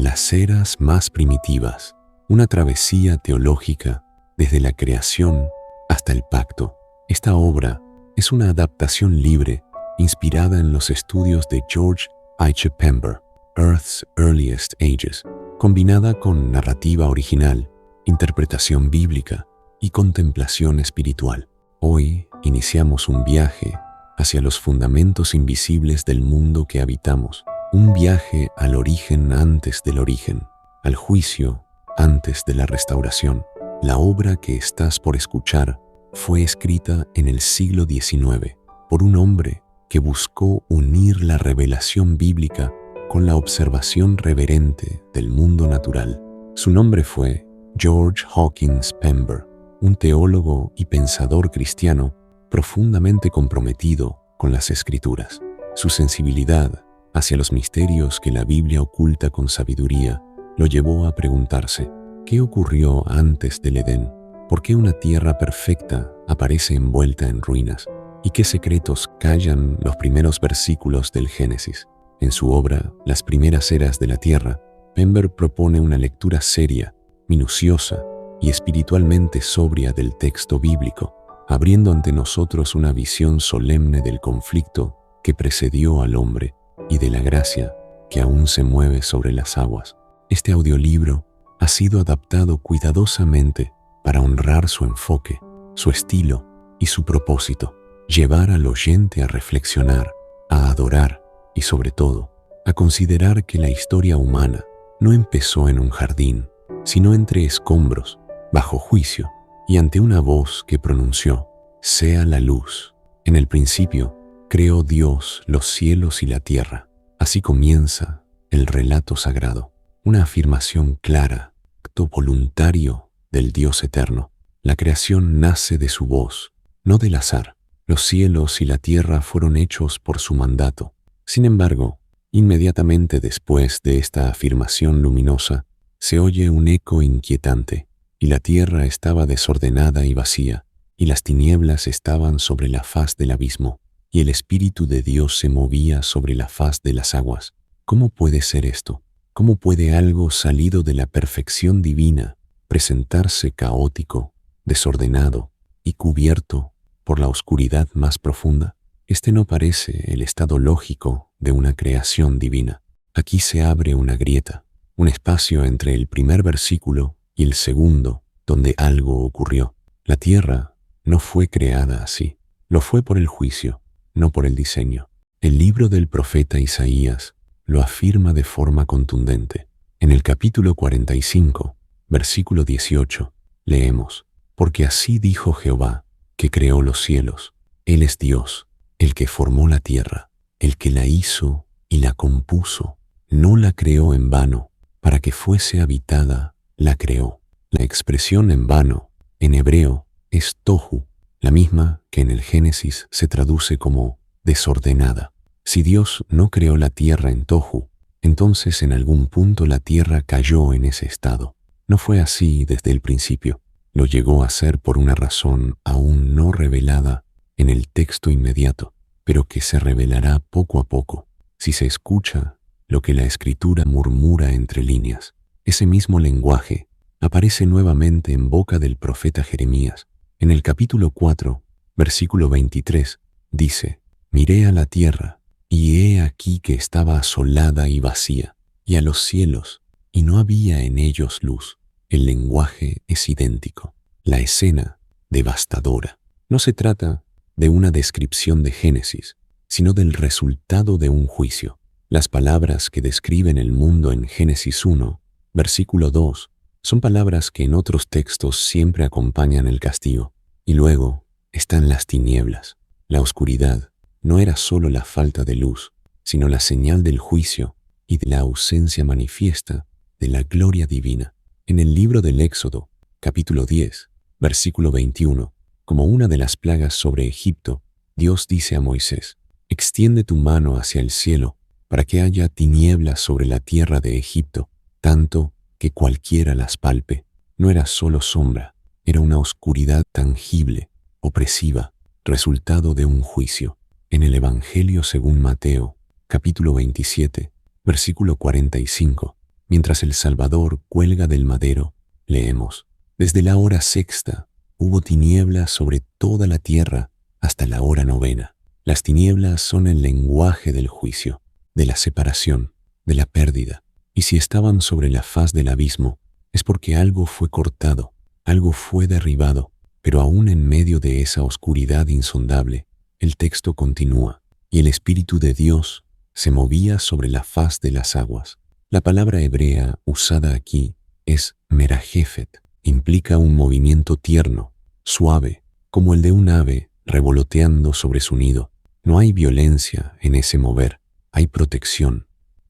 Las eras más primitivas, una travesía teológica desde la creación hasta el pacto. Esta obra es una adaptación libre inspirada en los estudios de George H. Pember, Earth's Earliest Ages, combinada con narrativa original, interpretación bíblica y contemplación espiritual. Hoy iniciamos un viaje hacia los fundamentos invisibles del mundo que habitamos, un viaje al origen antes del origen, al juicio antes de la restauración. La obra que estás por escuchar fue escrita en el siglo XIX por un hombre que buscó unir la revelación bíblica con la observación reverente del mundo natural. Su nombre fue George Hawkins Pember, un teólogo y pensador cristiano profundamente comprometido con las Escrituras. Su sensibilidad hacia los misterios que la Biblia oculta con sabiduría lo llevó a preguntarse: ¿qué ocurrió antes del Edén? ¿Por qué una tierra perfecta aparece envuelta en ruinas? ¿Y qué secretos callan los primeros versículos del Génesis? En su obra, Las primeras eras de la tierra, Pember propone una lectura seria, minuciosa y espiritualmente sobria del texto bíblico, abriendo ante nosotros una visión solemne del conflicto que precedió al hombre y de la gracia que aún se mueve sobre las aguas. Este audiolibro ha sido adaptado cuidadosamente para honrar su enfoque, su estilo y su propósito: llevar al oyente a reflexionar, a adorar y, sobre todo, a considerar que la historia humana no empezó en un jardín, sino entre escombros, bajo juicio y ante una voz que pronunció: «Sea la luz». En el principio creó Dios los cielos y la tierra. Así comienza el relato sagrado, una afirmación clara, acto voluntario del Dios eterno. La creación nace de su voz, no del azar. Los cielos y la tierra fueron hechos por su mandato. Sin embargo, inmediatamente después de esta afirmación luminosa, se oye un eco inquietante: y la tierra estaba desordenada y vacía, y las tinieblas estaban sobre la faz del abismo, y el Espíritu de Dios se movía sobre la faz de las aguas. ¿Cómo puede ser esto? ¿Cómo puede algo salido de la perfección divina presentarse caótico, desordenado y cubierto por la oscuridad más profunda? Este no parece el estado lógico de una creación divina. Aquí se abre una grieta, un espacio entre el primer versículo y el segundo, donde algo ocurrió. La tierra no fue creada así. Lo fue por el juicio, no por el diseño. El libro del profeta Isaías lo afirma de forma contundente. En el capítulo 45, versículo 18, leemos: «Porque así dijo Jehová, que creó los cielos. Él es Dios, el que formó la tierra, el que la hizo y la compuso. No la creó en vano, para que fuese habitada, la creó». La expresión en vano, en hebreo, es tohu, la misma que en el Génesis se traduce como desordenada. Si Dios no creó la tierra en tohu, entonces en algún punto la tierra cayó en ese estado. No fue así desde el principio. Lo llegó a ser por una razón aún no revelada en el texto inmediato, pero que se revelará poco a poco, si se escucha lo que la Escritura murmura entre líneas. Ese mismo lenguaje aparece nuevamente en boca del profeta Jeremías. En el capítulo 4, versículo 23, dice: «Miré a la tierra, y he aquí que estaba asolada y vacía, y a los cielos, y no había en ellos luz». El lenguaje es idéntico. La escena, devastadora. No se trata de una descripción de Génesis, sino del resultado de un juicio. Las palabras que describen el mundo en Génesis 1, versículo 2, son palabras que en otros textos siempre acompañan el castigo. Y luego están las tinieblas. La oscuridad no era solo la falta de luz, sino la señal del juicio y de la ausencia manifiesta de la gloria divina. En el libro del Éxodo, capítulo 10, versículo 21, como una de las plagas sobre Egipto, Dios dice a Moisés: «Extiende tu mano hacia el cielo, para que haya tinieblas sobre la tierra de Egipto, tanto que cualquiera las palpe». No era solo sombra, era una oscuridad tangible, opresiva, resultado de un juicio. En el Evangelio según Mateo, capítulo 27, versículo 45, Mientras el Salvador cuelga del madero, leemos: desde la hora sexta hubo tinieblas sobre toda la tierra hasta la hora novena. Las tinieblas son el lenguaje del juicio, de la separación, de la pérdida. Y si estaban sobre la faz del abismo, es porque algo fue cortado, algo fue derribado. Pero aún en medio de esa oscuridad insondable, el texto continúa: y el Espíritu de Dios se movía sobre la faz de las aguas. La palabra hebrea usada aquí es merajefet. Implica un movimiento tierno, suave, como el de un ave revoloteando sobre su nido. No hay violencia en ese mover, hay protección.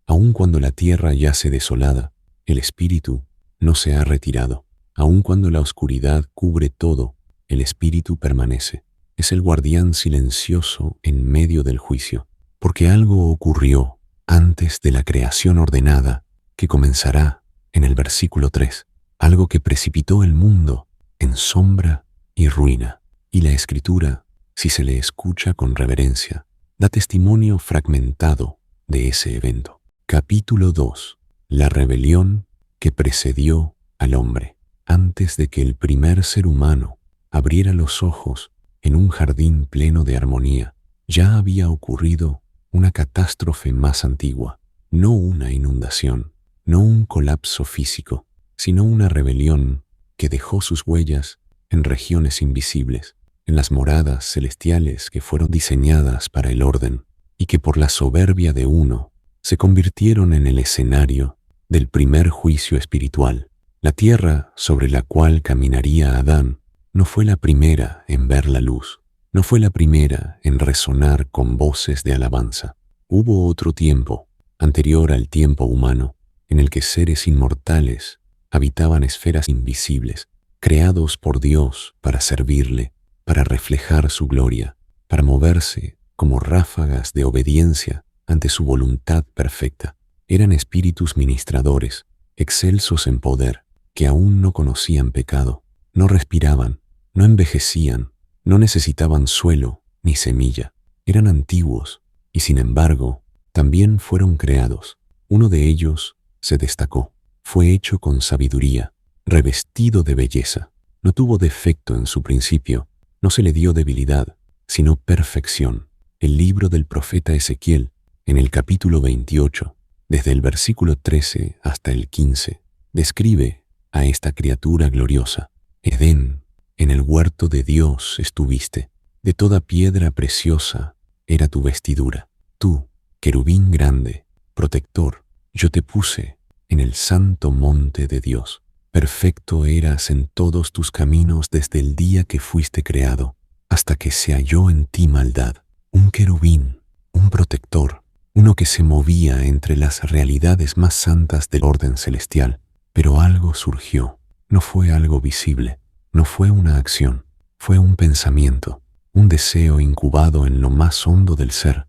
Aun cuando la tierra yace desolada, el Espíritu no se ha retirado. Aun cuando la oscuridad cubre todo, el Espíritu permanece. Es el guardián silencioso en medio del juicio, porque algo ocurrió antes de la creación ordenada que comenzará en el versículo 3, algo que precipitó el mundo en sombra y ruina. Y la Escritura, si se le escucha con reverencia, da testimonio fragmentado de ese evento. Capítulo 2. La rebelión que precedió al hombre. Antes de que el primer ser humano abriera los ojos en un jardín pleno de armonía, ya había ocurrido una catástrofe más antigua, no una inundación, no un colapso físico, sino una rebelión que dejó sus huellas en regiones invisibles, en las moradas celestiales que fueron diseñadas para el orden y que por la soberbia de uno se convirtieron en el escenario del primer juicio espiritual. La tierra sobre la cual caminaría Adán no fue la primera en ver la luz, no fue la primera en resonar con voces de alabanza. Hubo otro tiempo, anterior al tiempo humano, en el que seres inmortales habitaban esferas invisibles, creados por Dios para servirle, para reflejar su gloria, para moverse como ráfagas de obediencia ante su voluntad perfecta. Eran espíritus ministradores, excelsos en poder, que aún no conocían pecado, no respiraban, no envejecían, no necesitaban suelo ni semilla. Eran antiguos y sin embargo también fueron creados. Uno de ellos se destacó. Fue hecho con sabiduría, revestido de belleza. No tuvo defecto en su principio, no se le dio debilidad, sino perfección. El libro del profeta Ezequiel, en el capítulo 28, desde el versículo 13 hasta el 15, describe a esta criatura gloriosa. Edén, en el huerto de Dios estuviste, de toda piedra preciosa era tu vestidura. Tú, querubín grande, protector, yo te puse en el santo monte de Dios. Perfecto eras en todos tus caminos desde el día que fuiste creado, hasta que se halló en ti maldad. Un querubín, un protector, uno que se movía entre las realidades más santas del orden celestial. Pero algo surgió. No fue algo visible, no fue una acción, fue un pensamiento, un deseo incubado en lo más hondo del ser.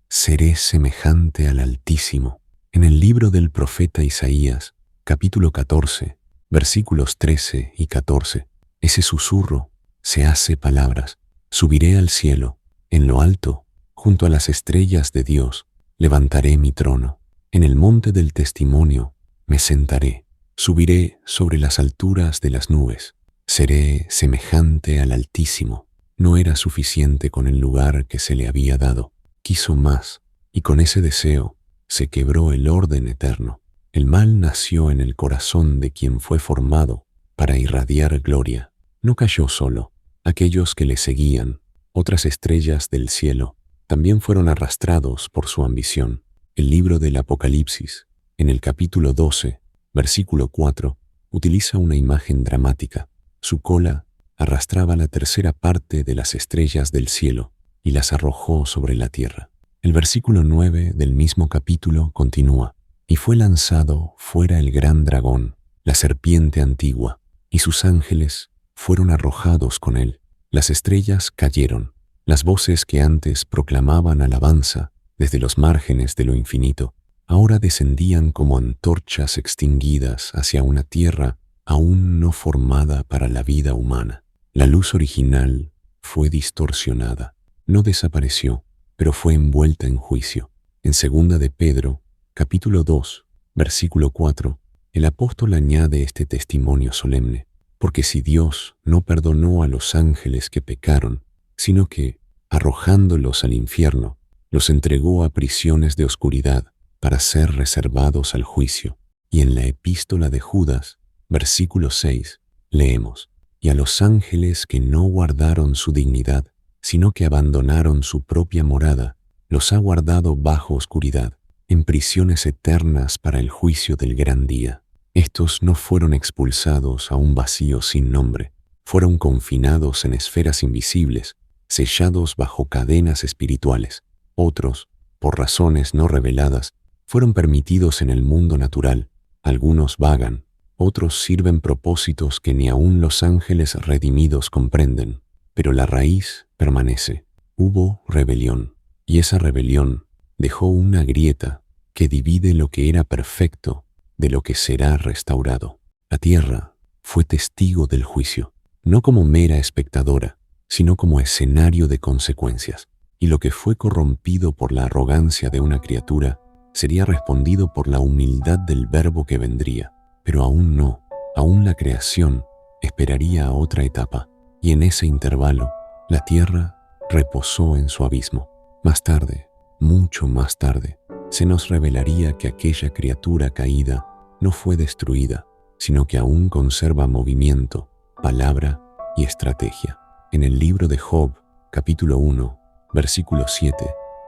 Seré semejante al Altísimo. En el libro del profeta Isaías, capítulo 14, versículos 13 y 14, ese susurro se hace palabras. Subiré al cielo, en lo alto, junto a las estrellas de Dios, levantaré mi trono. En el monte del testimonio me sentaré. Subiré sobre las alturas de las nubes. Seré semejante al Altísimo. No era suficiente con el lugar que se le había dado. Quiso más, y con ese deseo se quebró el orden eterno. El mal nació en el corazón de quien fue formado para irradiar gloria. No cayó solo. Aquellos que le seguían, otras estrellas del cielo, también fueron arrastrados por su ambición. El libro del Apocalipsis, en el capítulo 12, versículo 4, utiliza una imagen dramática. Su cola arrastraba la tercera parte de las estrellas del cielo y las arrojó sobre la tierra. El versículo 9 del mismo capítulo continúa: y fue lanzado fuera el gran dragón, la serpiente antigua, y sus ángeles fueron arrojados con él. Las estrellas cayeron, las voces que antes proclamaban alabanza desde los márgenes de lo infinito, ahora descendían como antorchas extinguidas hacia una tierra aún no formada para la vida humana. La luz original fue distorsionada, no desapareció, pero fue envuelta en juicio. En 2 de Pedro, capítulo 2, versículo 4, el apóstol añade este testimonio solemne: porque si Dios no perdonó a los ángeles que pecaron, sino que, arrojándolos al infierno, los entregó a prisiones de oscuridad para ser reservados al juicio. Y en la epístola de Judas, versículo 6, leemos: y a los ángeles que no guardaron su dignidad, sino que abandonaron su propia morada, los ha guardado bajo oscuridad, en prisiones eternas para el juicio del gran día. Estos no fueron expulsados a un vacío sin nombre, fueron confinados en esferas invisibles, sellados bajo cadenas espirituales. Otros, por razones no reveladas, fueron permitidos en el mundo natural. Algunos vagan, otros sirven propósitos que ni aun los ángeles redimidos comprenden, pero la raíz permanece. Hubo rebelión, y esa rebelión dejó una grieta que divide lo que era perfecto de lo que será restaurado. La tierra fue testigo del juicio, no como mera espectadora, sino como escenario de consecuencias. Y lo que fue corrompido por la arrogancia de una criatura sería respondido por la humildad del Verbo que vendría. Pero aún no, aún la creación esperaría a otra etapa, y en ese intervalo, la tierra reposó en su abismo. Más tarde, mucho más tarde, se nos revelaría que aquella criatura caída no fue destruida, sino que aún conserva movimiento, palabra y estrategia. En el libro de Job, capítulo 1, versículo 7,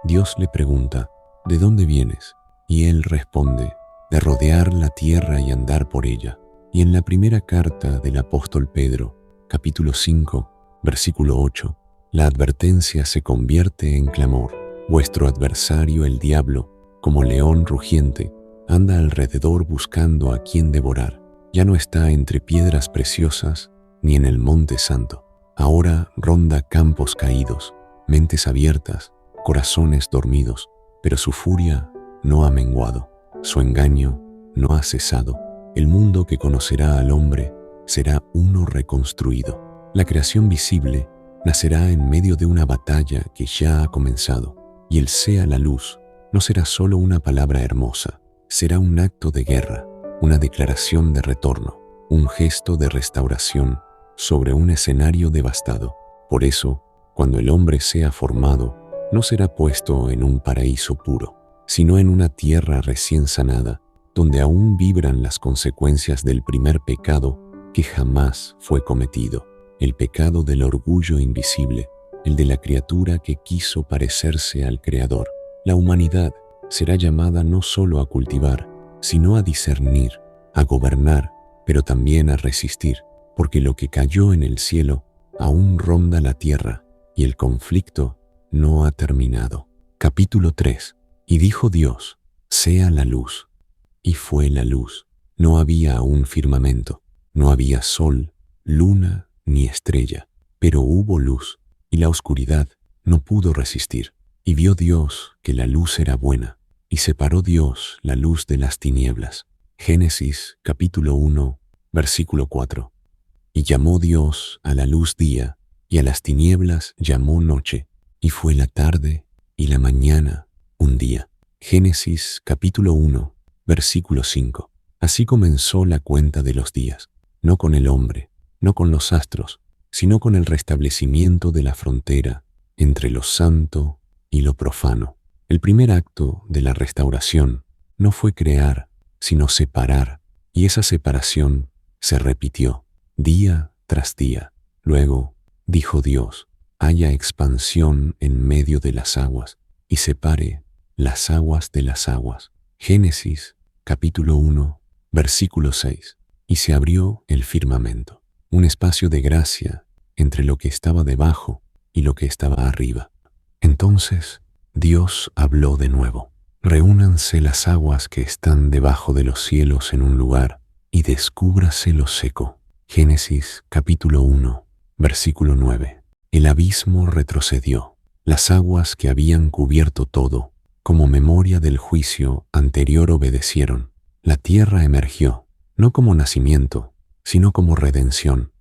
Dios le pregunta: ¿de dónde vienes? Y él responde: de rodear la tierra y andar por ella. Y en la primera carta del apóstol Pedro, capítulo 5, versículo 8, la advertencia se convierte en clamor: vuestro adversario el diablo, como león rugiente, anda alrededor buscando a quien devorar. Ya no está entre piedras preciosas ni en el monte santo. Ahora ronda campos caídos, mentes abiertas, corazones dormidos, pero su furia no ha menguado, su engaño no ha cesado. El mundo que conocerá al hombre será uno reconstruido. La creación visible nacerá en medio de una batalla que ya ha comenzado, y el sea la luz no será solo una palabra hermosa, será un acto de guerra, una declaración de retorno, un gesto de restauración sobre un escenario devastado. Por eso, cuando el hombre sea formado, no será puesto en un paraíso puro, sino en una tierra recién sanada, donde aún vibran las consecuencias del primer pecado que jamás fue cometido, el pecado del orgullo invisible, el de la criatura que quiso parecerse al Creador. La humanidad será llamada no solo a cultivar, sino a discernir, a gobernar, pero también a resistir, porque lo que cayó en el cielo aún ronda la tierra y el conflicto no ha terminado. Capítulo 3. Y dijo Dios: sea la luz. Y fue la luz. No había aún firmamento, no había sol, luna ni estrella, pero hubo luz, y la oscuridad no pudo resistir. Y vio Dios que la luz era buena, y separó Dios la luz de las tinieblas. Génesis capítulo 1, versículo 4. Y llamó Dios a la luz día, y a las tinieblas llamó noche, y fue la tarde y la mañana un día. Génesis capítulo 1, versículo 5. Así comenzó la cuenta de los días, no con el hombre, no con los astros, sino con el restablecimiento de la frontera entre lo santo y lo profano. El primer acto de la restauración no fue crear, sino separar, y esa separación se repitió día tras día. Luego dijo Dios: haya expansión en medio de las aguas, y separe las aguas de las aguas. Génesis capítulo 1, versículo 6. Y se abrió el firmamento, un espacio de gracia entre lo que estaba debajo y lo que estaba arriba. Entonces Dios habló de nuevo: reúnanse las aguas que están debajo de los cielos en un lugar, y descúbrase lo seco. Génesis capítulo 1, versículo 9. El abismo retrocedió. Las aguas que habían cubierto todo, como memoria del juicio anterior, obedecieron. La tierra emergió, no como nacimiento, sino como redención.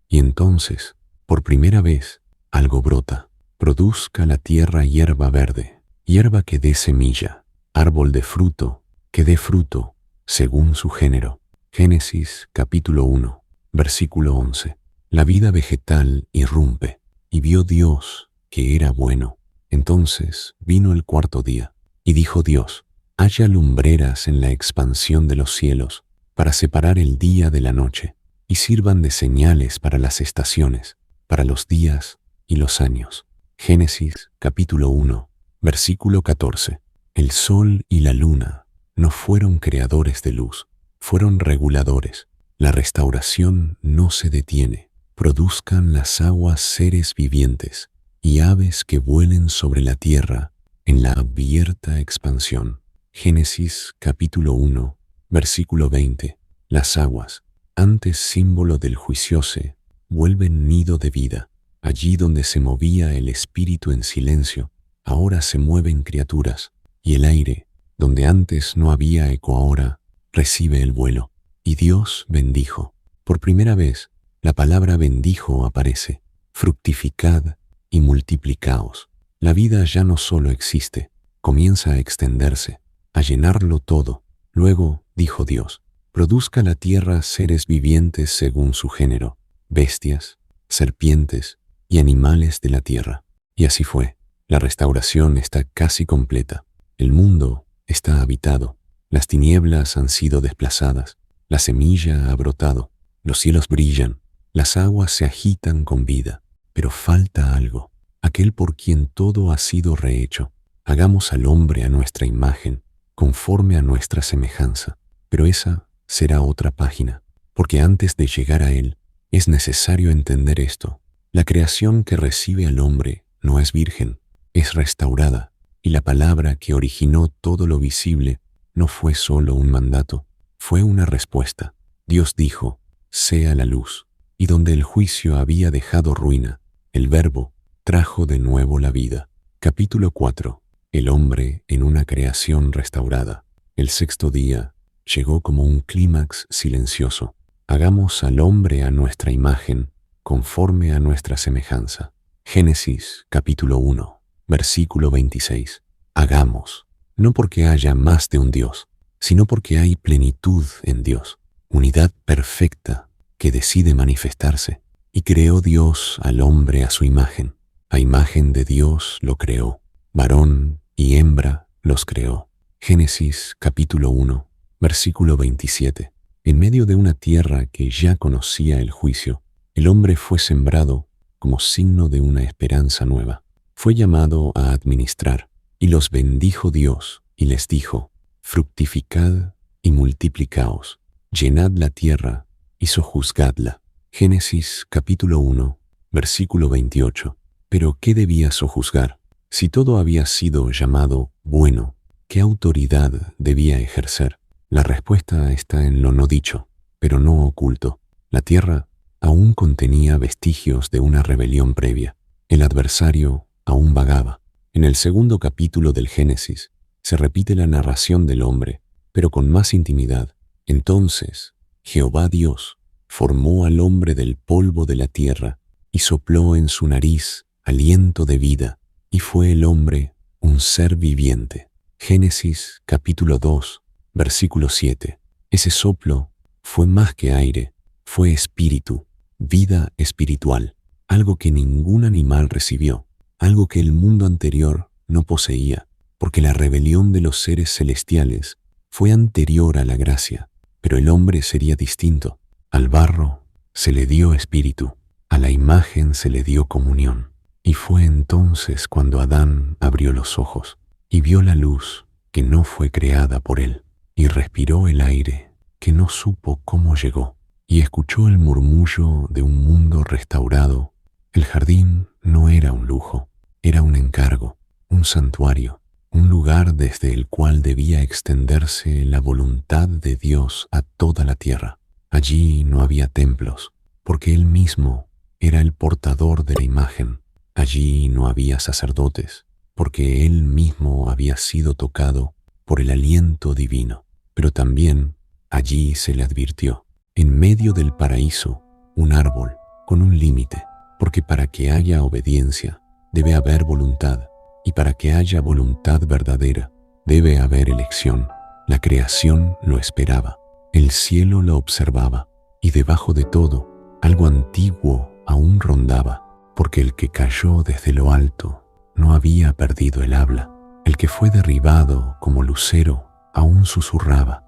Y entonces, por primera vez, algo brota. Produzca la tierra hierba verde, hierba que dé semilla, árbol de fruto, que dé fruto, según su género. Génesis capítulo 1, versículo 11. La vida vegetal irrumpe, y vio Dios que era bueno. Entonces vino el cuarto día, y dijo Dios: haya lumbreras en la expansión de los cielos, para separar el día de la noche, y sirvan de señales para las estaciones, para los días y los años. Génesis capítulo 1, versículo 14. El sol y la luna no fueron creadores de luz, fueron reguladores. La restauración no se detiene. Produzcan las aguas seres vivientes y aves que vuelen sobre la tierra en la abierta expansión. Génesis capítulo 1, versículo 20. Las aguas, antes símbolo del juiciose, vuelven nido de vida. Allí donde se movía el espíritu en silencio, ahora se mueven criaturas, y el aire, donde antes no había eco, ahora recibe el vuelo. Y Dios bendijo. Por primera vez, la palabra bendijo aparece. Fructificad y multiplicaos. La vida ya no solo existe, comienza a extenderse, a llenarlo todo. Luego, dijo Dios, produzca la tierra seres vivientes según su género, bestias, serpientes y animales de la tierra. Y así fue. La restauración está casi completa. El mundo está habitado. Las tinieblas han sido desplazadas. La semilla ha brotado. Los cielos brillan. Las aguas se agitan con vida. Pero falta algo. Aquel por quien todo ha sido rehecho. Hagamos al hombre a nuestra imagen, conforme a nuestra semejanza. Pero esa será otra página, porque antes de llegar a él, es necesario entender esto. La creación que recibe al hombre no es virgen, es restaurada, y la palabra que originó todo lo visible no fue solo un mandato, fue una respuesta. Dios dijo: sea la luz, y donde el juicio había dejado ruina, el Verbo trajo de nuevo la vida. Capítulo 4. El hombre en una creación restaurada. El sexto día llegó como un clímax silencioso. Hagamos al hombre a nuestra imagen, conforme a nuestra semejanza. Génesis capítulo 1, versículo 26. Hagamos, no porque haya más de un Dios, sino porque hay plenitud en Dios, unidad perfecta que decide manifestarse. Y creó Dios al hombre a su imagen. A imagen de Dios lo creó, varón y hembra los creó. Génesis capítulo 1, versículo 27. En medio de una tierra que ya conocía el juicio, el hombre fue sembrado como signo de una esperanza nueva. Fue llamado a administrar, y los bendijo Dios, y les dijo: fructificad y multiplicaos, llenad la tierra y sojuzgadla. Génesis capítulo 1, versículo 28. Pero ¿qué debía sojuzgar? Si todo había sido llamado bueno, ¿qué autoridad debía ejercer? La respuesta está en lo no dicho, pero no oculto. La tierra aún contenía vestigios de una rebelión previa. El adversario aún vagaba. En el segundo capítulo del Génesis se repite la narración del hombre, pero con más intimidad. Entonces, Jehová Dios formó al hombre del polvo de la tierra y sopló en su nariz aliento de vida, y fue el hombre un ser viviente. Génesis capítulo 2, versículo 7. Ese soplo fue más que aire, fue espíritu, vida espiritual, algo que ningún animal recibió, algo que el mundo anterior no poseía, porque la rebelión de los seres celestiales fue anterior a la gracia, pero el hombre sería distinto. Al barro se le dio espíritu, a la imagen se le dio comunión. Y fue entonces cuando Adán abrió los ojos y vio la luz que no fue creada por él, y respiró el aire que no supo cómo llegó, y escuchó el murmullo de un mundo restaurado. El jardín no era un lujo, era un encargo, un santuario, un lugar desde el cual debía extenderse la voluntad de Dios a toda la tierra. Allí no había templos, porque Él mismo era el portador de la imagen. Allí no había sacerdotes, porque Él mismo había sido tocado por el aliento divino. Pero también allí se le advirtió, en medio del paraíso, un árbol con un límite, porque para que haya obediencia debe haber voluntad, y para que haya voluntad verdadera debe haber elección. La creación lo esperaba, el cielo lo observaba, y debajo de todo, algo antiguo aún rondaba, porque el que cayó desde lo alto no había perdido el habla. El que fue derribado como lucero aún susurraba,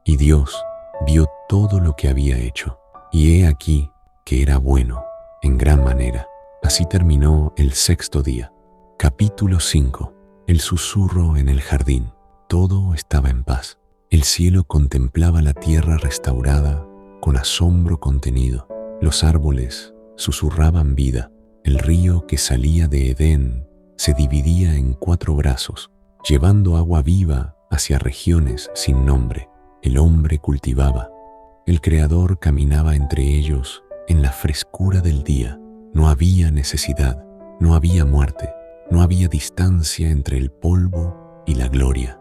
y Dios vio todo lo que había hecho, y he aquí que era bueno en gran manera. Así terminó el sexto día. Capítulo 5. El susurro en el jardín. Todo estaba en paz. El cielo contemplaba la tierra restaurada con asombro contenido. Los árboles susurraban vida. El río que salía de Edén se dividía en 4 brazos, llevando agua viva hacia regiones sin nombre. El hombre cultivaba. El Creador caminaba entre ellos en la frescura del día. No había necesidad, no había muerte, no había distancia entre el polvo y la gloria.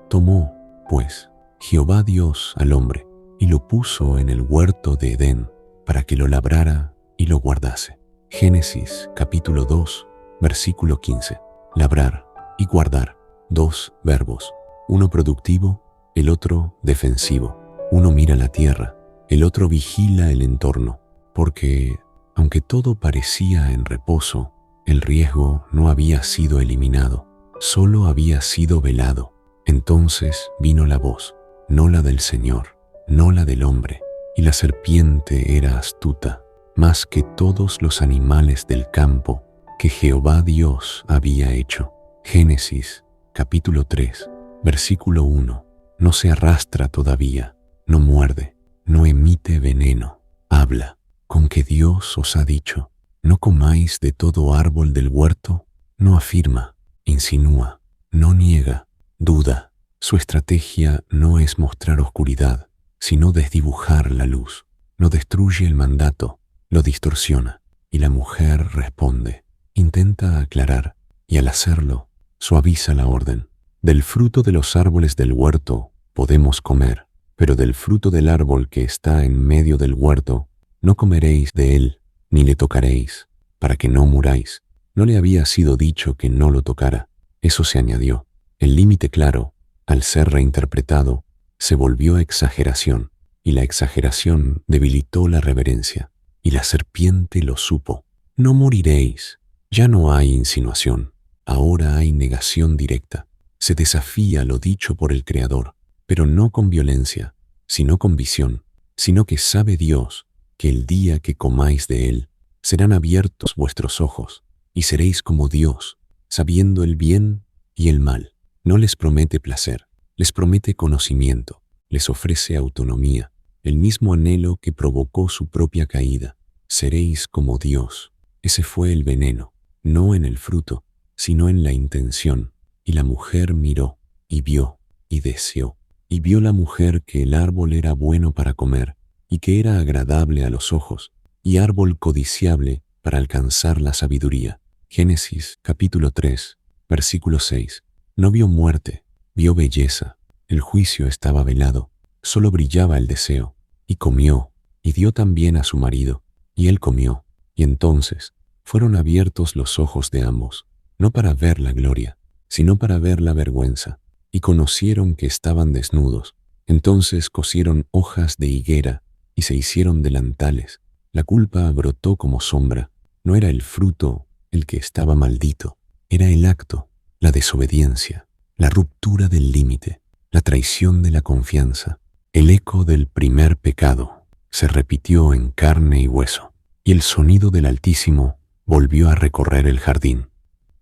Tomó, pues, Jehová Dios al hombre y lo puso en el huerto de Edén para que lo labrara y lo guardase. Génesis capítulo 2, versículo 15. Labrar y guardar, 2 verbos, uno productivo, el otro defensivo. Uno mira la tierra, el otro vigila el entorno, porque aunque todo parecía en reposo, el riesgo no había sido eliminado, solo había sido velado. Entonces vino la voz, no la del Señor, no la del hombre, y la serpiente era astuta, más que todos los animales del campo que Jehová Dios había hecho. Génesis capítulo 3, versículo 1. No se arrastra todavía, no muerde, no emite veneno, habla. Con que Dios os ha dicho, no comáis de todo árbol del huerto, no afirma, insinúa, no niega, duda. Su estrategia no es mostrar oscuridad, sino desdibujar la luz. No destruye el mandato, lo distorsiona. Y la mujer responde, intenta aclarar, y al hacerlo, suaviza la orden. Del fruto de los árboles del huerto podemos comer, pero del fruto del árbol que está en medio del huerto, no comeréis de él, ni le tocaréis, para que no muráis. No le había sido dicho que no lo tocara. Eso se añadió. El límite claro, al ser reinterpretado, se volvió exageración, y la exageración debilitó la reverencia. Y la serpiente lo supo. No moriréis. Ya no hay insinuación. Ahora hay negación directa. Se desafía lo dicho por el Creador, pero no con violencia, sino con visión, sino que sabe Dios que el día que comáis de él, serán abiertos vuestros ojos, y seréis como Dios, sabiendo el bien y el mal. No les promete placer, les promete conocimiento, les ofrece autonomía, el mismo anhelo que provocó su propia caída. Seréis como Dios. Ese fue el veneno, no en el fruto, sino en la intención. Y la mujer miró, y vio, y deseó. Y vio la mujer que el árbol era bueno para comer, y que era agradable a los ojos, y árbol codiciable para alcanzar la sabiduría. Génesis capítulo 3, versículo 6. No vio muerte, vio belleza. El juicio estaba velado, solo brillaba el deseo. Y comió, y dio también a su marido, y él comió. Y entonces fueron abiertos los ojos de ambos, no para ver la gloria, sino para ver la vergüenza. Y conocieron que estaban desnudos. Entonces cosieron hojas de higuera, y se hicieron delantales. La culpa brotó como sombra. No era el fruto el que estaba maldito, era el acto, la desobediencia, la ruptura del límite, la traición de la confianza. El eco del primer pecado se repitió en carne y hueso, y el sonido del Altísimo volvió a recorrer el jardín.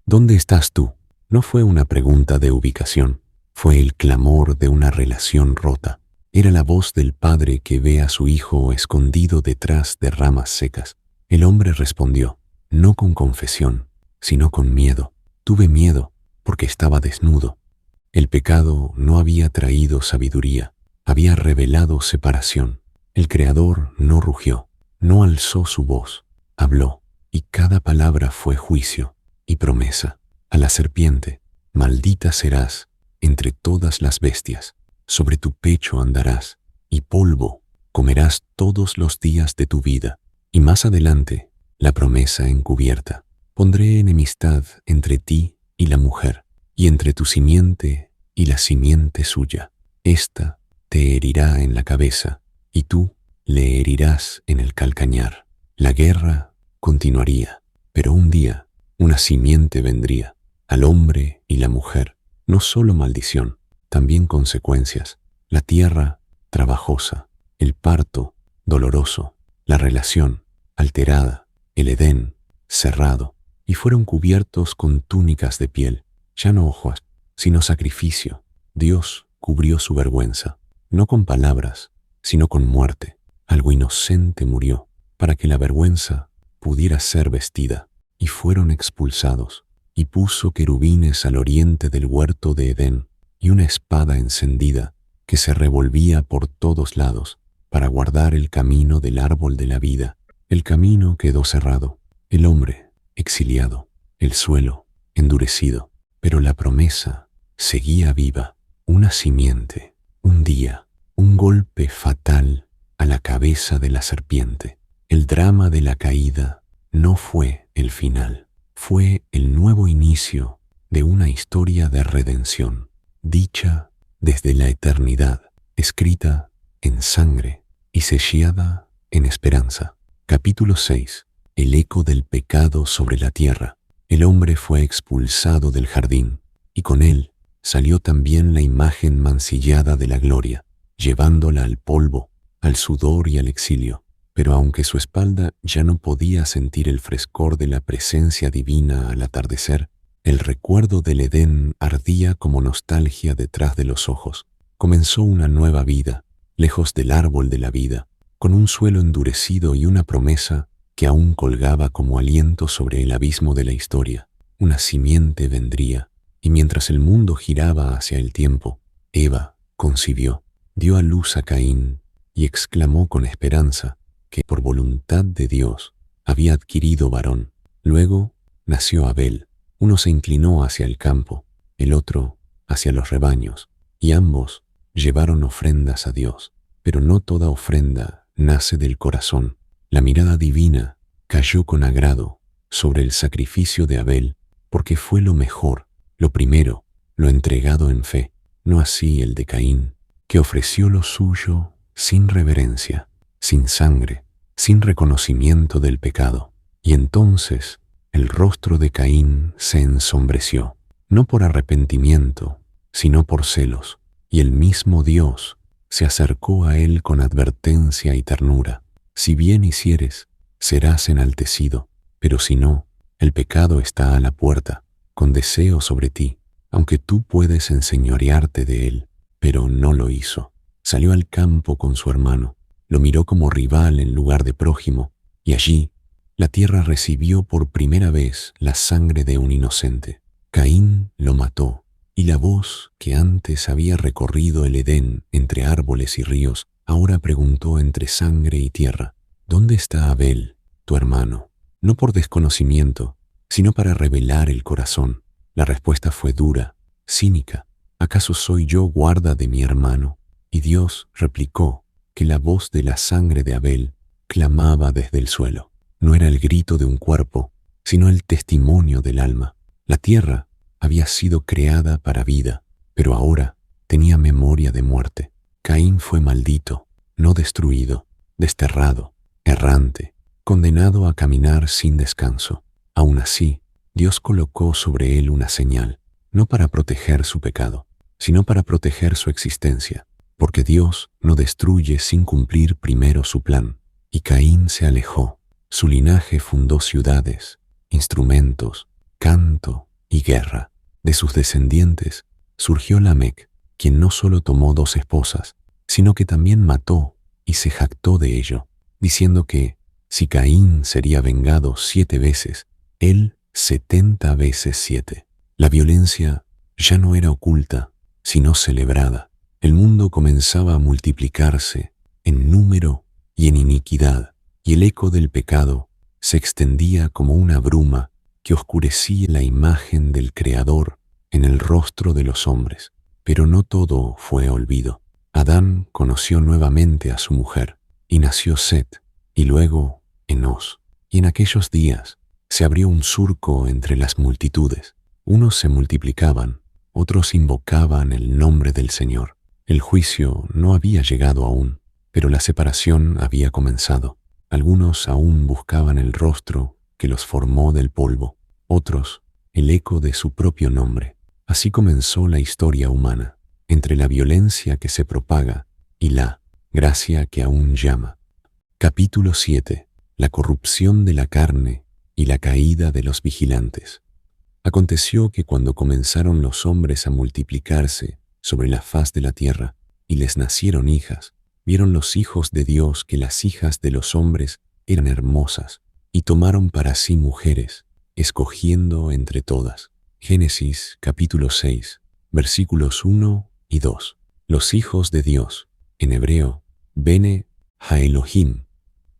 ¿Dónde estás tú? No fue una pregunta de ubicación, fue el clamor de una relación rota. Era la voz del padre que ve a su hijo escondido detrás de ramas secas. El hombre respondió, no con confesión, sino con miedo. Tuve miedo porque estaba desnudo. El pecado no había traído sabiduría, había revelado separación. El Creador no rugió, no alzó su voz, habló, y cada palabra fue juicio y promesa. A la serpiente, maldita serás entre todas las bestias. Sobre tu pecho andarás, y polvo comerás todos los días de tu vida. Y más adelante, la promesa encubierta. Pondré enemistad entre ti y la mujer, y entre tu simiente y la simiente suya. Ésta te herirá en la cabeza y tú le herirás en el calcañar. La guerra continuaría, pero un día una simiente vendría al hombre y la mujer. No solo maldición, también consecuencias. La tierra trabajosa, el parto doloroso, la relación alterada, el Edén cerrado, y fueron cubiertos con túnicas de piel, ya no ojos, sino sacrificio. Dios cubrió su vergüenza, no con palabras, sino con muerte. Algo inocente murió para que la vergüenza pudiera ser vestida, y fueron expulsados, y puso querubines al oriente del huerto de Edén, y una espada encendida que se revolvía por todos lados para guardar el camino del árbol de la vida. El camino quedó cerrado, el hombre exiliado, el suelo endurecido, pero la promesa seguía viva. Una simiente, un día, un golpe fatal a la cabeza de la serpiente. El drama de la caída no fue el final, fue el nuevo inicio de una historia de redención, dicha desde la eternidad, escrita en sangre y sellada en esperanza. Capítulo 6. El eco del pecado sobre la tierra. El hombre fue expulsado del jardín, y con él salió también la imagen mancillada de la gloria, llevándola al polvo, al sudor y al exilio. Pero aunque su espalda ya no podía sentir el frescor de la presencia divina al atardecer, el recuerdo del Edén ardía como nostalgia detrás de los ojos. Comenzó una nueva vida, lejos del árbol de la vida, con un suelo endurecido y una promesa que aún colgaba como aliento sobre el abismo de la historia. Una simiente vendría, y mientras el mundo giraba hacia el tiempo, Eva concibió, dio a luz a Caín y exclamó con esperanza que por voluntad de Dios había adquirido varón. Luego nació Abel. Uno se inclinó hacia el campo, el otro hacia los rebaños, y ambos llevaron ofrendas a Dios. Pero no toda ofrenda nace del corazón. La mirada divina cayó con agrado sobre el sacrificio de Abel, porque fue lo mejor, lo primero, lo entregado en fe, no así el de Caín, que ofreció lo suyo sin reverencia, sin sangre, sin reconocimiento del pecado. Y entonces el rostro de Caín se ensombreció, no por arrepentimiento, sino por celos, y el mismo Dios se acercó a él con advertencia y ternura. Si bien hicieres, serás enaltecido, pero si no, el pecado está a la puerta, con deseo sobre ti, aunque tú puedes enseñorearte de él. Pero no lo hizo. Salió al campo con su hermano, lo miró como rival en lugar de prójimo, y allí la tierra recibió por primera vez la sangre de un inocente. Caín lo mató, y la voz que antes había recorrido el Edén entre árboles y ríos, ahora preguntó entre sangre y tierra: ¿dónde está Abel, tu hermano? No por desconocimiento, sino para revelar el corazón. La respuesta fue dura, cínica: ¿acaso soy yo guarda de mi hermano? Y Dios replicó que la voz de la sangre de Abel clamaba desde el suelo. No era el grito de un cuerpo, sino el testimonio del alma. La tierra había sido creada para vida, pero ahora tenía memoria de muerte. Caín fue maldito, no destruido, desterrado, errante, condenado a caminar sin descanso. Aún así, Dios colocó sobre él una señal, no para proteger su pecado, sino para proteger su existencia, porque Dios no destruye sin cumplir primero su plan. Y Caín se alejó. Su linaje fundó ciudades, instrumentos, canto y guerra. De sus descendientes surgió Lamec, quien no solo tomó 2 esposas, sino que también mató y se jactó de ello, diciendo que si Caín sería vengado 7 veces, él 70 veces 7. La violencia ya no era oculta, sino celebrada. El mundo comenzaba a multiplicarse en número y en iniquidad, y el eco del pecado se extendía como una bruma que oscurecía la imagen del Creador en el rostro de los hombres. Pero no todo fue olvido. Adán conoció nuevamente a su mujer, y nació Set, y luego Enós. Y en aquellos días se abrió un surco entre las multitudes. Unos se multiplicaban, otros invocaban el nombre del Señor, El juicio no había llegado aún, pero la separación había comenzado. Algunos aún buscaban el rostro que los formó del polvo, otros el eco de su propio nombre. Así comenzó la historia humana, entre la violencia que se propaga y la gracia que aún llama. Capítulo 7. La corrupción de la carne y la caída de los vigilantes. Aconteció que cuando comenzaron los hombres a multiplicarse sobre la faz de la tierra y les nacieron hijas, vieron los hijos de Dios que las hijas de los hombres eran hermosas y tomaron para sí mujeres, escogiendo entre todas. Génesis capítulo 6, versículos 1 y 2. Los hijos de Dios, en hebreo, Bene Ha-Elohim,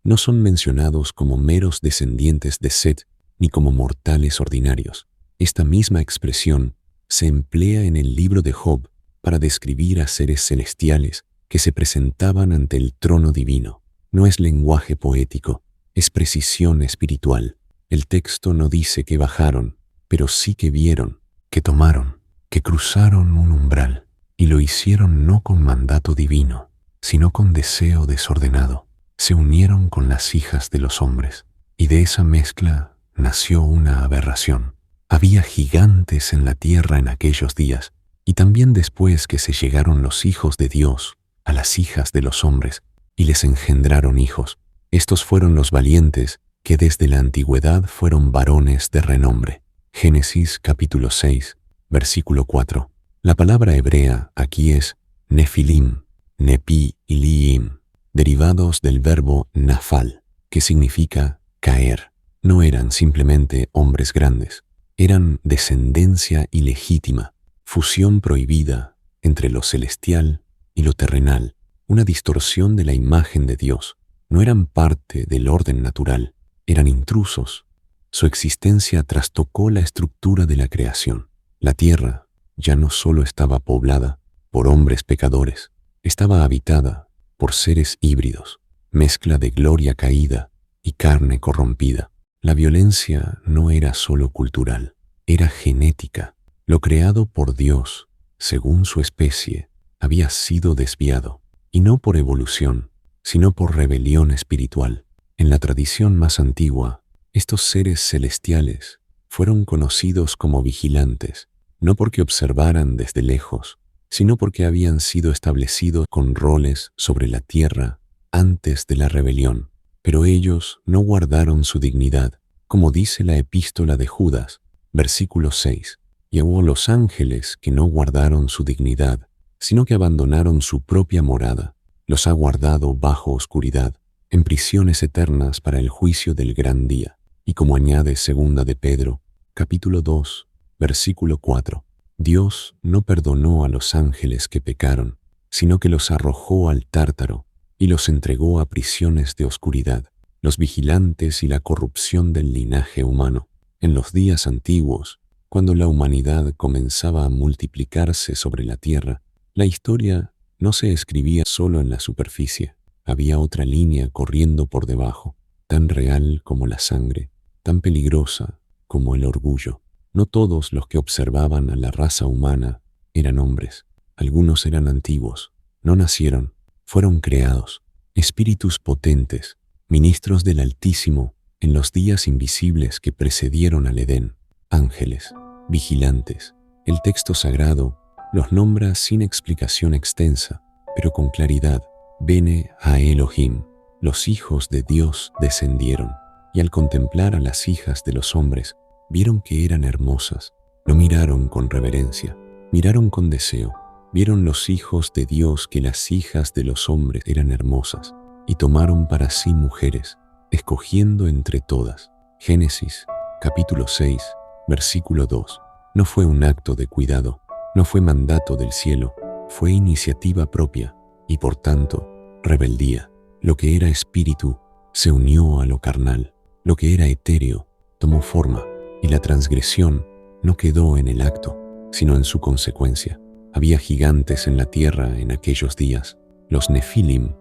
no son mencionados como meros descendientes de Set ni como mortales ordinarios. Esta misma expresión se emplea en el libro de Job para describir a seres celestiales que se presentaban ante el trono divino. No es lenguaje poético, es precisión espiritual. El texto no dice que bajaron, pero sí que vieron, que tomaron, que cruzaron un umbral, y lo hicieron no con mandato divino, sino con deseo desordenado. Se unieron con las hijas de los hombres, y de esa mezcla nació una aberración. Había gigantes en la tierra en aquellos días, y también después que se llegaron los hijos de Dios a las hijas de los hombres, y les engendraron hijos. Estos fueron los valientes que desde la antigüedad fueron varones de renombre. Génesis capítulo 6, versículo 4. La palabra hebrea aquí es Nefilim, Nepi y Liim, derivados del verbo nafal, que significa caer. No eran simplemente hombres grandes, eran descendencia ilegítima, fusión prohibida entre lo celestial y lo terrenal, una distorsión de la imagen de Dios. No eran parte del orden natural, eran intrusos. Su existencia trastocó la estructura de la creación. La tierra ya no solo estaba poblada por hombres pecadores, estaba habitada por seres híbridos, mezcla de gloria caída y carne corrompida. La violencia no era solo cultural, era genética. Lo creado por Dios, según su especie, había sido desviado, y no por evolución, sino por rebelión espiritual. En la tradición más antigua, estos seres celestiales fueron conocidos como vigilantes, no porque observaran desde lejos, sino porque habían sido establecidos con roles sobre la tierra antes de la rebelión. Pero ellos no guardaron su dignidad, como dice la epístola de Judas, versículo 6. Y hubo los ángeles que no guardaron su dignidad, sino que abandonaron su propia morada. Los ha guardado bajo oscuridad, en prisiones eternas para el juicio del gran día. Y como añade segunda de Pedro, capítulo 2, versículo 4, Dios no perdonó a los ángeles que pecaron, sino que los arrojó al Tártaro y los entregó a prisiones de oscuridad, los vigilantes y la corrupción del linaje humano. En los días antiguos, cuando la humanidad comenzaba a multiplicarse sobre la tierra, la historia no se escribía solo en la superficie. Había otra línea corriendo por debajo, tan real como la sangre, tan peligrosa como el orgullo. No todos los que observaban a la raza humana eran hombres. Algunos eran antiguos, no nacieron, fueron creados, espíritus potentes, ministros del Altísimo en los días invisibles que precedieron al Edén, ángeles, vigilantes. El texto sagrado los nombra sin explicación extensa, pero con claridad. Bene Ha-Elohim, los hijos de Dios descendieron, y al contemplar a las hijas de los hombres, vieron que eran hermosas. No miraron con reverencia, miraron con deseo. Vieron los hijos de Dios que las hijas de los hombres eran hermosas, y tomaron para sí mujeres, escogiendo entre todas. Génesis, capítulo 6, versículo 2. No fue un acto de cuidado, no fue mandato del cielo, fue iniciativa propia, y por tanto, rebeldía. Lo que era espíritu se unió a lo carnal, lo que era etéreo tomó forma, y la transgresión no quedó en el acto, sino en su consecuencia. Había gigantes en la tierra en aquellos días, los Nefilim,